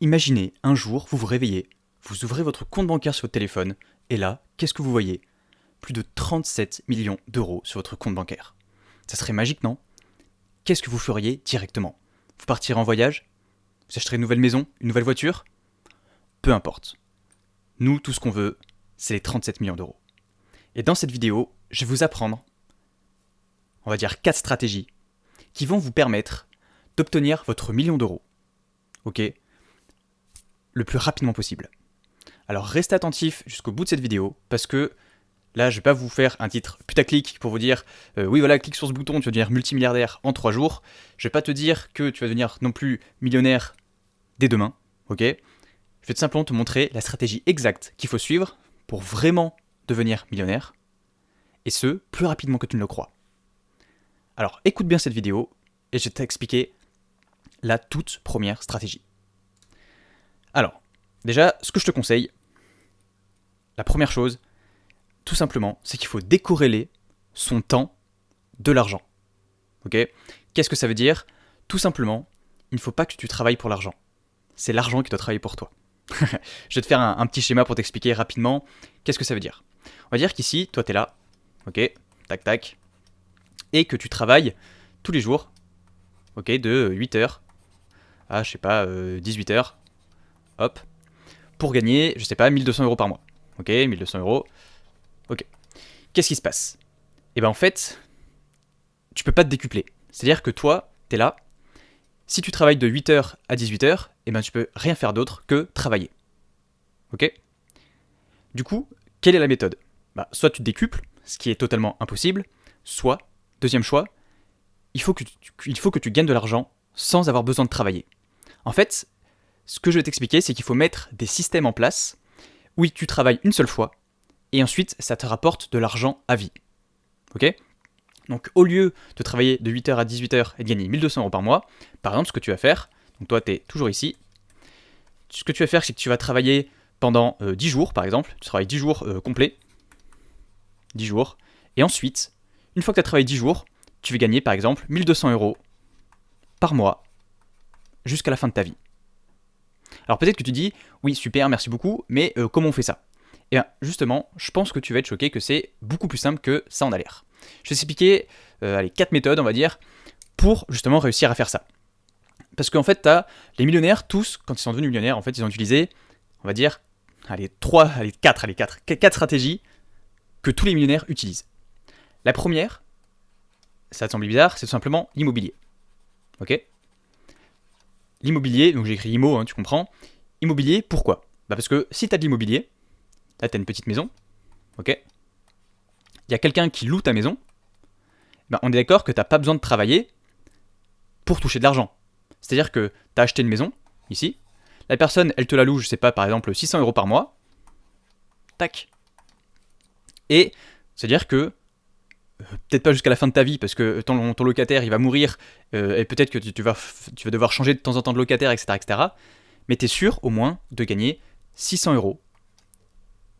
Imaginez, un jour, vous vous réveillez, vous ouvrez votre compte bancaire sur votre téléphone, et là, qu'est-ce que vous voyez? Plus de 37 millions d'euros sur votre compte bancaire. Ça serait magique, non? Qu'est-ce que vous feriez directement? Vous partirez en voyage? Vous achèterez une nouvelle maison? Une nouvelle voiture? Peu importe. Nous, tout ce qu'on veut, c'est les 37 millions d'euros. Et dans cette vidéo, je vais vous apprendre, on va dire 4 stratégies qui vont vous permettre d'obtenir votre million d'euros. Ok? Le plus rapidement possible. Alors restez attentifs jusqu'au bout de cette vidéo parce que là je vais pas vous faire un titre putaclic pour vous dire oui voilà clique sur ce bouton tu vas devenir multimilliardaire en 3 jours. Je vais pas te dire que tu vas devenir non plus millionnaire dès demain, ok? Je vais tout simplement te montrer la stratégie exacte qu'il faut suivre pour vraiment devenir millionnaire et ce plus rapidement que tu ne le crois. Alors écoute bien cette vidéo et je vais t'expliquer la toute première stratégie. Alors, déjà, ce que je te conseille, la première chose, tout simplement, c'est qu'il faut décorréler son temps de l'argent. Ok? Qu'est-ce que ça veut dire? Tout simplement, il ne faut pas que tu travailles pour l'argent. C'est l'argent qui doit travailler pour toi. Je vais te faire un petit schéma pour t'expliquer rapidement qu'est-ce que ça veut dire. On va dire qu'ici, toi, tu es là, ok? Tac, tac, et que tu travailles tous les jours, ok, de 8h à, je sais pas, 18h, hop, pour gagner, je sais pas, 1200 euros par mois. Ok, 1200 euros. Ok. Qu'est-ce qui se passe? Eh ben en fait, tu peux pas te décupler. C'est-à-dire que toi, t'es là. Si tu travailles de 8h à 18h, eh ben tu peux rien faire d'autre que travailler. Ok? Du coup, quelle est la méthode? Bah, soit tu te décuples, ce qui est totalement impossible, soit, deuxième choix, il faut que tu gagnes de l'argent sans avoir besoin de travailler. En fait, ce que je vais t'expliquer, c'est qu'il faut mettre des systèmes en place où tu travailles une seule fois et ensuite ça te rapporte de l'argent à vie. Ok? Donc au lieu de travailler de 8h à 18h et de gagner 1200 euros par mois, par exemple ce que tu vas faire, donc toi tu es toujours ici, ce que tu vas faire c'est que tu vas travailler pendant 10 jours par exemple, tu travailles 10 jours complets, 10 jours, et ensuite, une fois que tu as travaillé 10 jours, tu vas gagner par exemple 1200 euros par mois jusqu'à la fin de ta vie. Alors peut-être que tu dis, oui super, merci beaucoup, mais comment on fait ça? Et bien justement, je pense que tu vas être choqué que c'est beaucoup plus simple que ça en a l'air. Je vais t'expliquer 4 méthodes, on va dire, pour justement réussir à faire ça. Parce qu'en fait, tu as les millionnaires, tous, quand ils sont devenus millionnaires, en fait, ils ont utilisé, on va dire, 4 stratégies que tous les millionnaires utilisent. La première, ça te semble bizarre, c'est tout simplement l'immobilier. Ok? L'immobilier, donc j'ai écrit IMO, hein, tu comprends. Immobilier, pourquoi? Bah parce que si tu as de l'immobilier, là tu as une petite maison, ok? Il y a quelqu'un qui loue ta maison, bah on est d'accord que tu n'as pas besoin de travailler pour toucher de l'argent. C'est-à-dire que tu as acheté une maison, ici, la personne, elle te la loue, je sais pas, par exemple 600 euros par mois, tac. Et c'est-à-dire que, peut-être pas jusqu'à la fin de ta vie, parce que ton locataire, il va mourir, et peut-être que tu vas devoir changer de temps en temps de locataire, etc. etc. Mais tu es sûr, au moins, de gagner 600 euros,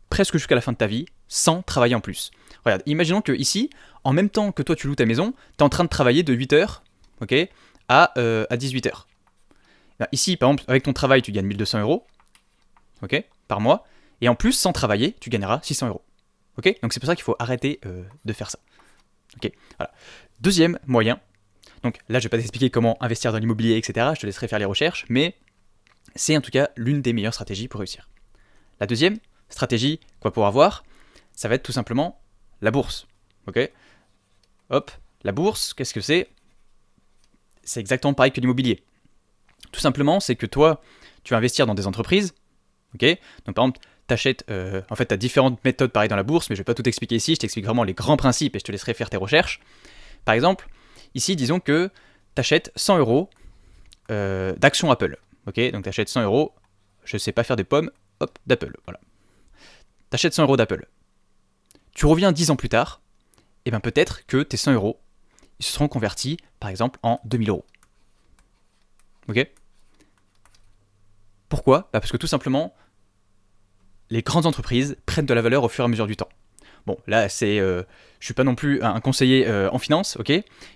presque jusqu'à la fin de ta vie, sans travailler en plus. Regarde, imaginons que ici, en même temps que toi tu loues ta maison, tu es en train de travailler de 8h, ok, à 18h. Là, ici, par exemple, avec ton travail, tu gagnes 1200 euros, ok, par mois, et en plus, sans travailler, tu gagneras 600 euros. Ok? Donc c'est pour ça qu'il faut arrêter de faire ça. Ok, voilà. Deuxième moyen, donc là je vais pas t'expliquer comment investir dans l'immobilier, etc. Je te laisserai faire les recherches, mais c'est en tout cas l'une des meilleures stratégies pour réussir. La deuxième stratégie qu'on va pouvoir voir, ça va être tout simplement la bourse. Ok? Hop, la bourse, qu'est-ce que c'est? C'est exactement pareil que l'immobilier. Tout simplement, c'est que toi, tu vas investir dans des entreprises, ok? Donc par exemple, t'achètes, en fait, tu as différentes méthodes pareil dans la bourse, mais je vais pas tout expliquer ici, je t'explique vraiment les grands principes et je te laisserai faire tes recherches. Par exemple, ici, disons que tu achètes 100 euros d'actions Apple, ok? Donc tu achètes 100 euros, je sais pas faire des pommes, hop, d'Apple, voilà. Tu achètes 100 euros d'Apple. Tu reviens 10 ans plus tard, et bien peut-être que tes 100 euros, ils se seront convertis, par exemple, en 2000 euros. Ok? Pourquoi? Parce que tout simplement, les grandes entreprises prennent de la valeur au fur et à mesure du temps. Bon, là, je suis pas non plus un conseiller en finance, ok?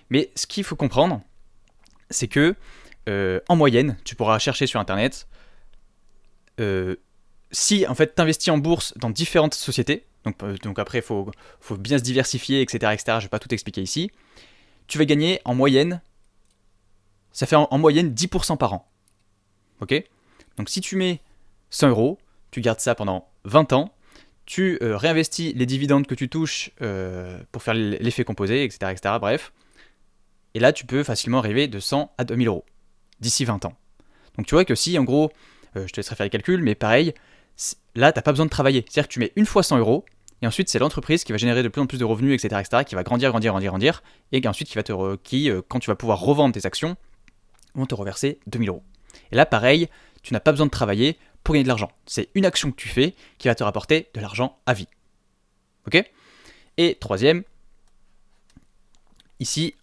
Mais ce qu'il faut comprendre, c'est que, en moyenne, tu pourras chercher sur Internet, si en fait tu investis en bourse dans différentes sociétés, donc après il faut bien se diversifier, etc., etc., je ne vais pas tout expliquer ici, tu vas gagner en moyenne, ça fait en moyenne 10% par an. Ok ? Donc si tu mets 100 euros, tu gardes ça pendant 20 ans, tu réinvestis les dividendes que tu touches pour faire l'effet composé, etc., etc., bref, et là tu peux facilement arriver de 100 à 2000 euros d'ici 20 ans. Donc tu vois que si en gros, je te laisserai faire les calculs, mais pareil, là tu n'as pas besoin de travailler. C'est-à-dire que tu mets une fois 100 euros, et ensuite c'est l'entreprise qui va générer de plus en plus de revenus, etc., etc., qui va grandir, et ensuite quand tu vas pouvoir revendre tes actions, vont te reverser 2000 euros. Et là pareil, tu n'as pas besoin de travailler pour gagner de l'argent. C'est une action que tu fais qui va te rapporter de l'argent à vie. Ok ? Et troisième, ici,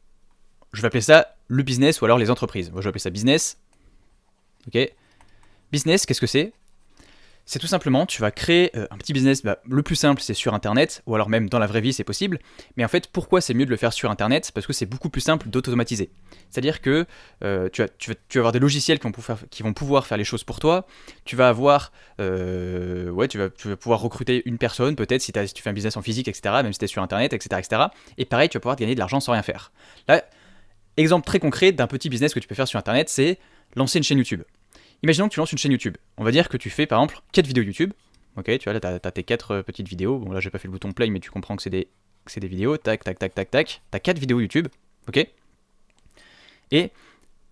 je vais appeler ça le business ou alors les entreprises. Moi, je vais appeler ça business. Ok ? Business, qu'est-ce que c'est ? C'est tout simplement, tu vas créer un petit business, le plus simple c'est sur internet, ou alors même dans la vraie vie c'est possible, mais en fait pourquoi c'est mieux de le faire sur internet ? Parce que c'est beaucoup plus simple d'automatiser. C'est-à-dire que tu vas avoir des logiciels qui vont pouvoir faire les choses pour toi, tu vas avoir, tu vas pouvoir recruter une personne peut-être si tu fais un business en physique, etc., même si tu es sur internet, etc., etc. Et pareil, tu vas pouvoir gagner de l'argent sans rien faire. Là, exemple très concret d'un petit business que tu peux faire sur internet, c'est lancer une chaîne YouTube. Imaginons que tu lances une chaîne YouTube. On va dire que tu fais par exemple 4 vidéos YouTube. Ok, tu vois là, t'as tes 4 petites vidéos. Bon là, j'ai pas fait le bouton play, mais tu comprends que c'est des vidéos. Tac, tac, tac, tac, tac. T'as 4 vidéos YouTube. Ok. Et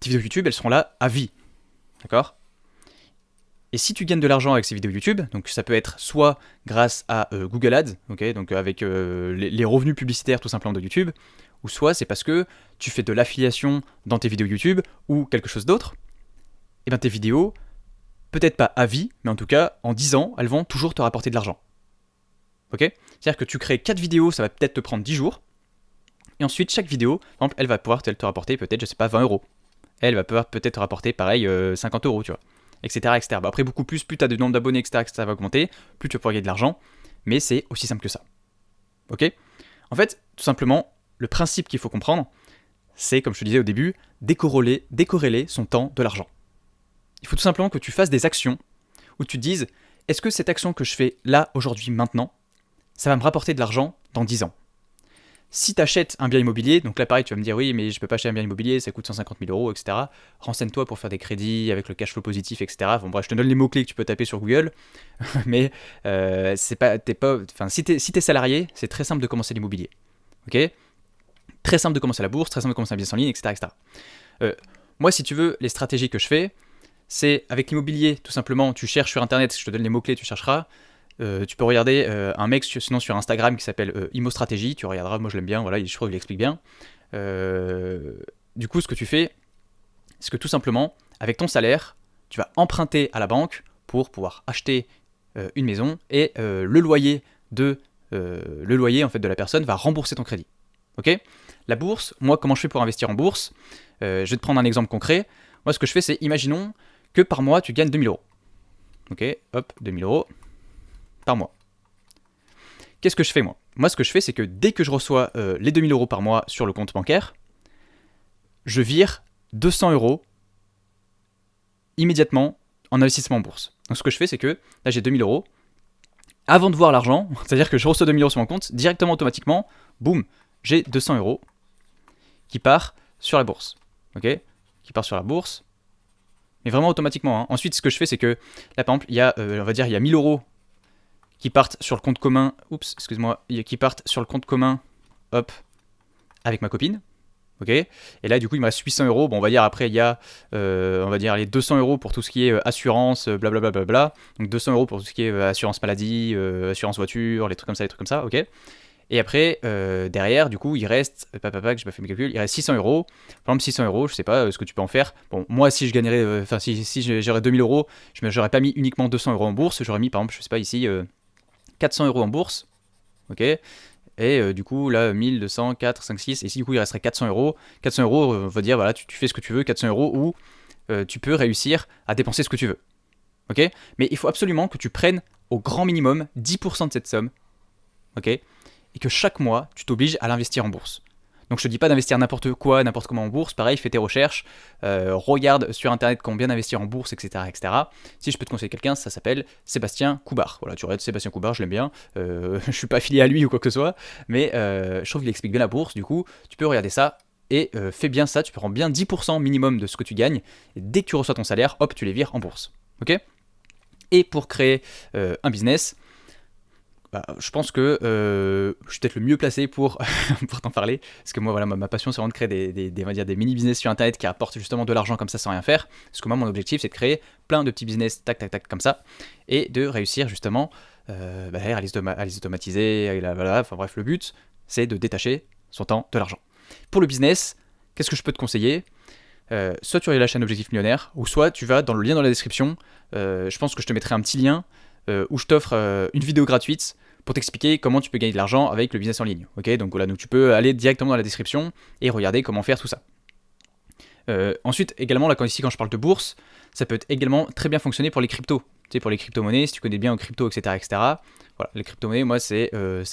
tes vidéos YouTube, elles seront là à vie. D'accord ? Et si tu gagnes de l'argent avec ces vidéos YouTube, donc ça peut être soit grâce à Google Ads, ok, donc avec les revenus publicitaires tout simplement de YouTube, ou soit c'est parce que tu fais de l'affiliation dans tes vidéos YouTube ou quelque chose d'autre. Et bien tes vidéos, peut-être pas à vie, mais en tout cas, en 10 ans, elles vont toujours te rapporter de l'argent. Ok ? C'est-à-dire que tu crées 4 vidéos, ça va peut-être te prendre 10 jours, et ensuite, chaque vidéo, par exemple, elle va pouvoir te rapporter peut-être, je sais pas, 20 euros. Elle va pouvoir peut-être te rapporter, pareil, 50 euros, tu vois, etc., etc. Bah, après, beaucoup plus tu as de nombre d'abonnés, etc., ça va augmenter, plus tu vas pouvoir gagner de l'argent, mais c'est aussi simple que ça. Ok ? En fait, tout simplement, le principe qu'il faut comprendre, c'est, comme je te disais au début, décorréler son temps de l'argent. Il faut tout simplement que tu fasses des actions où tu te dises, est-ce que cette action que je fais là, aujourd'hui, maintenant, ça va me rapporter de l'argent dans 10 ans ? Si tu achètes un bien immobilier, donc là pareil, tu vas me dire, oui, mais je peux pas acheter un bien immobilier, ça coûte 150 000 euros, etc. Renseigne-toi pour faire des crédits avec le cash flow positif, etc. Bon, bref, je te donne les mots-clés que tu peux taper sur Google, mais si t'es salarié, c'est très simple de commencer l'immobilier. Ok ? Très simple de commencer la bourse, très simple de commencer un business en ligne, etc. Moi, si tu veux, les stratégies que je fais, c'est avec l'immobilier, tout simplement, tu cherches sur internet, je te donne les mots-clés, tu chercheras. Tu peux regarder un mec sinon sur Instagram qui s'appelle ImoStratégie, tu regarderas, moi je l'aime bien, voilà, je trouve qu'il explique bien. Du coup, ce que tu fais, c'est que tout simplement, avec ton salaire, tu vas emprunter à la banque pour pouvoir acheter une maison et le loyer en fait de la personne va rembourser ton crédit. Ok ? La bourse, moi comment je fais pour investir en bourse ? Je vais te prendre un exemple concret. Moi ce que je fais c'est, imaginons que par mois tu gagnes 2000 euros. Ok, hop, 2000 euros par mois. Qu'est-ce que je fais moi ? Moi ce que je fais c'est que dès que je reçois les 2000 euros par mois sur le compte bancaire, je vire 200 euros immédiatement en investissement en bourse. Donc ce que je fais c'est que là j'ai 2000 euros. Avant de voir l'argent, c'est-à-dire que je reçois 2000 euros sur mon compte, directement automatiquement, boum, j'ai 200 euros qui part sur la bourse. Ok ? Qui part sur la bourse. Mais vraiment automatiquement. Hein. Ensuite, ce que je fais, c'est que là, par exemple, il y a, on va dire, il y a 1000 euros qui partent sur le compte commun. Oups, excuse-moi. Qui partent sur le compte commun, hop, avec ma copine. Ok ? Et là, du coup, il me reste 800 euros. Bon, on va dire, après, il y a, on va dire, les 200 euros pour tout ce qui est assurance, blablabla. Donc, 200 euros pour tout ce qui est assurance maladie, assurance voiture, les trucs comme ça, ok ? Et après, derrière, du coup, il reste, j'ai pas fait mes calculs, il reste 600 euros. Par exemple, 600 euros, je sais pas ce que tu peux en faire. Bon, moi, si je gagnerais, si j'aurais 2000 euros, j'aurais pas mis uniquement 200 euros en bourse, j'aurais mis, par exemple, je sais pas, ici, 400 euros en bourse. Ok ? Et du coup, là, 1200, 4, 5, 6. Et ici, du coup, il resterait 400 euros. 400 euros, on va dire, voilà, tu fais ce que tu veux, 400 euros, où tu peux réussir à dépenser ce que tu veux. Ok ? Mais il faut absolument que tu prennes au grand minimum 10% de cette somme. Ok ? Et que chaque mois, tu t'obliges à l'investir en bourse. Donc je te dis pas d'investir n'importe quoi, n'importe comment en bourse, pareil, fais tes recherches, regarde sur internet comment bien investir en bourse, etc. etc. Si je peux te conseiller quelqu'un, ça s'appelle Sébastien Coubard. Voilà, tu regardes Sébastien Coubard, je l'aime bien, je suis pas affilié à lui ou quoi que ce soit, mais je trouve qu'il explique bien la bourse, du coup, tu peux regarder ça, et fais bien ça, tu prends bien 10% minimum de ce que tu gagnes, et dès que tu reçois ton salaire, hop, tu les vires en bourse, ok? Et pour créer un business, je pense que je suis peut-être le mieux placé pour, pour t'en parler, parce que moi, voilà, ma passion, c'est vraiment de créer on va dire, des mini-business sur Internet qui apportent justement de l'argent comme ça sans rien faire, parce que moi, mon objectif, c'est de créer plein de petits business, tac, tac, tac, comme ça, et de réussir justement à les automatiser, voilà, enfin bref, le but, c'est de détacher son temps de l'argent. Pour le business, qu'est-ce que je peux te conseiller ? Soit tu regardes la chaîne Objectif Millionnaire, ou soit tu vas dans le lien dans la description, je pense que je te mettrai un petit lien où je t'offre une vidéo gratuite pour t'expliquer comment tu peux gagner de l'argent avec le business en ligne. Ok, donc voilà, donc tu peux aller directement dans la description et regarder comment faire tout ça. Ensuite, également, là, quand je parle de bourse, ça peut également très bien fonctionner pour les cryptos. Tu sais, pour les crypto-monnaies, si tu connais bien aux cryptos, etc., etc. Voilà, les crypto-monnaies, moi, ça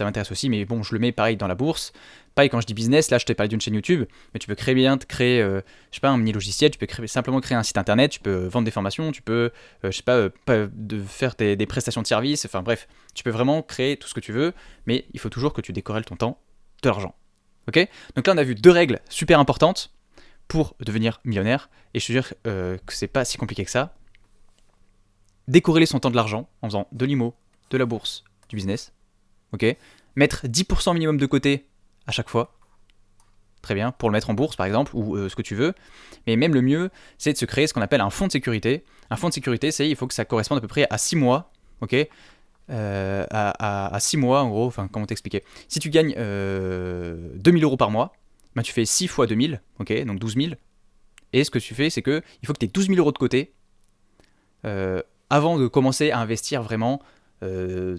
m'intéresse aussi, mais bon, je le mets pareil dans la bourse. Pareil, quand je dis business, là, je t'ai parlé d'une chaîne YouTube, mais tu peux créer, je sais pas, un mini logiciel, tu peux simplement créer un site internet, tu peux vendre des formations, tu peux, je sais pas, faire des prestations de services, enfin bref, tu peux vraiment créer tout ce que tu veux, mais il faut toujours que tu décorrèles ton temps de l'argent. Ok ? Donc là, on a vu 2 règles super importantes pour devenir millionnaire, et je te jure que c'est pas si compliqué que ça. Décorréler son temps de l'argent en faisant de l'IMO, de la bourse, du business, ok. Mettre 10% minimum de côté à chaque fois, très bien, pour le mettre en bourse par exemple, ou ce que tu veux, mais même le mieux, c'est de se créer ce qu'on appelle un fonds de sécurité. Un fonds de sécurité, il faut que ça corresponde à peu près à 6 mois, ok. À 6 mois en gros, enfin comment t'expliquer. Si tu gagnes 2000 euros par mois, ben, tu fais 6 fois 2000, ok, donc 12 000, et ce que tu fais, c'est que il faut que tu aies 12 000 euros de côté avant de commencer à investir vraiment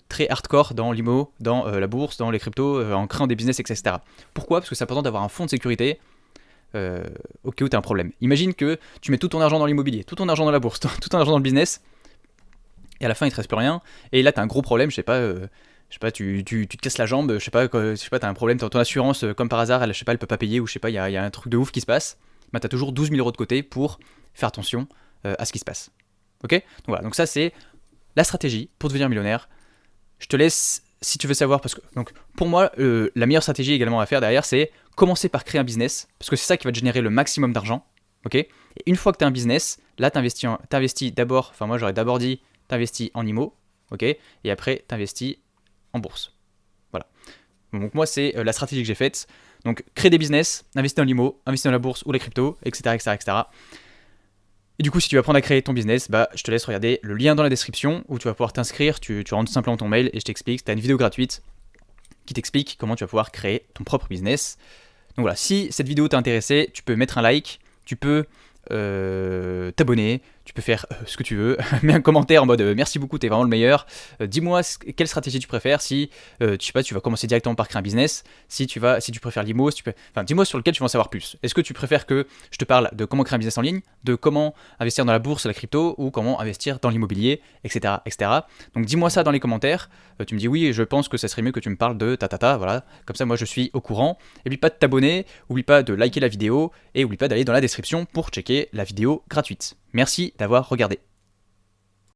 très hardcore dans l'IMO, dans la bourse, dans les cryptos, en créant des business, etc. Pourquoi ? Parce que c'est important d'avoir un fonds de sécurité au cas où tu as un problème. Imagine que tu mets tout ton argent dans l'immobilier, tout ton argent dans la bourse, tout ton argent dans le business, et à la fin il te reste plus rien, et là tu as un gros problème, je sais pas, tu te casses la jambe, je sais pas, t'as un problème, ton assurance, comme par hasard, elle peut pas payer, ou je sais pas, il y a un truc de ouf qui se passe, bah t'as toujours 12 000 euros de côté pour faire attention à ce qui se passe. Ok ? Donc voilà, donc ça c'est la stratégie pour devenir millionnaire. Je te laisse, si tu veux savoir, parce que donc, pour moi, la meilleure stratégie également à faire derrière, c'est commencer par créer un business, parce que c'est ça qui va te générer le maximum d'argent. Ok ? Et une fois que tu as un business, là t'investis d'abord, enfin moi j'aurais d'abord dit, t'investis en IMO, ok ? Et après t'investis en bourse. Voilà. Donc moi c'est la stratégie que j'ai faite. Donc créer des business, investir dans l'IMO, investir dans la bourse ou les cryptos, etc., etc., etc. Et du coup, si tu veux apprendre à créer ton business, je te laisse regarder le lien dans la description où tu vas pouvoir t'inscrire, tu rentres simplement ton mail et je t'explique, tu as une vidéo gratuite qui t'explique comment tu vas pouvoir créer ton propre business. Donc voilà, si cette vidéo t'a intéressé, tu peux mettre un like, tu peux t'abonner, tu peux faire ce que tu veux, mets un commentaire en mode merci beaucoup, t'es vraiment le meilleur, dis-moi quelle stratégie tu préfères, si tu vas commencer directement par créer un business, si tu préfères l'IMO, dis-moi sur lequel tu veux en savoir plus. Est-ce que tu préfères que je te parle de comment créer un business en ligne, de comment investir dans la bourse, la crypto, ou comment investir dans l'immobilier, etc., etc. Donc dis-moi ça dans les commentaires, tu me dis oui, je pense que ça serait mieux que tu me parles de voilà, comme ça moi je suis au courant. N'oublie pas de t'abonner, oublie pas de liker la vidéo, et oublie pas d'aller dans la description pour checker la vidéo gratuite. Merci d'avoir regardé.